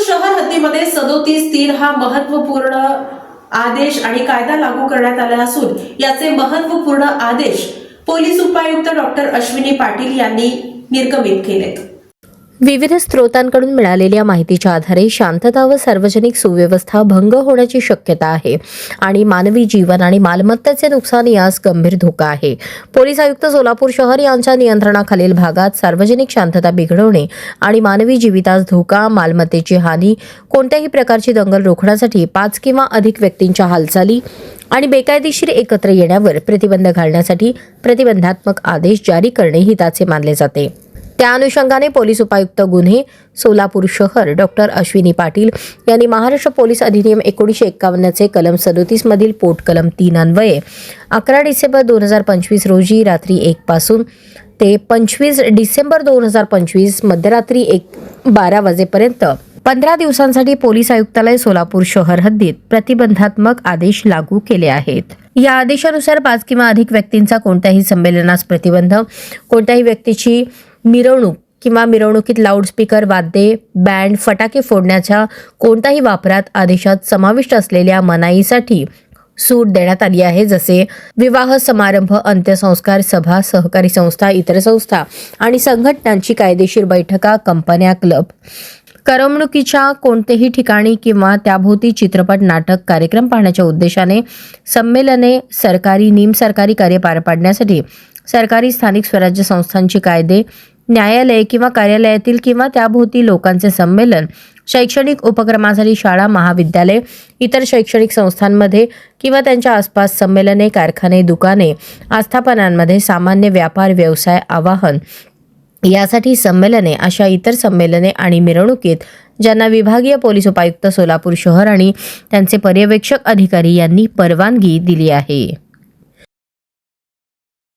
शहर हद्दीमध्ये 37(3) हा महत्त्वपूर्ण आदेश आणि कायदा लागू करण्यात आला असून याचे महत्त्वपूर्ण आदेश पोलीस उपायुक्त डॉक्टर अश्विनी पाटील यांनी निर्गमित केलेत। विविध स्रोतांकडून मिळालेल्या माहितीच्या आधारे शांतता व सार्वजनिक सुव्यवस्था भंग होण्याची शक्यता आहे आणि मानवी जीवन आणि मालमत्तेचे नुकसान यास गंभीर धोका आहे। पोलीस आयुक्त सोलापूर शहर यांच्या नियंत्रणाखालील भागात सार्वजनिक शांतता बिघडवणे आणि मानवी जीवितास धोका, मालमत्तेची हानी, कोणत्याही प्रकारची दंगल रोखण्यासाठी 5 किंवा अधिक व्यक्तींच्या हालचाली आणि बेकायदेशीर एकत्र येण्यावर प्रतिबंध घालण्यासाठी प्रतिबंधात्मक आदेश जारी करणे हिताचे मानले जाते। त्या अनुषंगाने पोलीस उपायुक्त गुन्हे सोलापूर शहर डॉक्टर अश्विनी पाटील यांनी महाराष्ट्र पोलीस अधिनियम 1951 चे कलम 37 मधील पोट कलम 3 अन्वये 11 डिसेंबर 2025 रोजी रात्री 1 पासून ते 25 डिसेंबर 2025 मध्यरात्री 12 वाजेपर्यंत 15 दिवसांसाठी पोलीस आयुक्तालय सोलापूर शहर हद्दीत प्रतिबंधात्मक आदेश लागू केले आहेत। या आदेशानुसार 5 किंवा अधिक व्यक्तींचा कोणत्याही संमेलनास प्रतिबंध, कोणत्याही व्यक्तीची मिरवणूक किंवा मिरवणुकीत लाऊडस्पीकर, वाद्ये, बँड, फटाके फोडण्याच्या कोणत्याही वापरात आदेशात समाविष्ट असलेल्या मनाईसाठी सूट देण्यात आली आहे, जसे विवाह समारंभ, अंत्यसंस्कार, सभा, सहकारी संस्था, इतर संस्था आणि संघटनांची कायदेशीर बैठका, कंपन्या, क्लब, करमणुकीच्या कोणत्याही ठिकाणी किंवा त्याभोवती चित्रपट, नाटक, कार्यक्रम पाहण्याच्या उद्देशाने संमेलने, सरकारी, निमसरकारी कार्य पार पाडण्यासाठी सरकारी स्थानिक स्वराज्य संस्थांची कायदे, न्यायालय किंवा कार्यालयातील किंवा त्याभोवती लोकांचे संमेलन, शैक्षणिक उपक्रमासाठी शाळा, महाविद्यालय, इतर शैक्षणिक संस्थांमध्ये किंवा त्यांच्या आसपास संमेलने, कारखाने, दुकाने, आस्थापनांमध्ये, सामान्य व्यापार, व्यवसाय, आवाहन यासाठी संमेलने, अशा इतर संमेलने आणि मिरवणुकीत ज्यांना विभागीय पोलीस उपायुक्त सोलापूर शहर आणि त्यांचे पर्यवेक्षक अधिकारी यांनी परवानगी दिली आहे।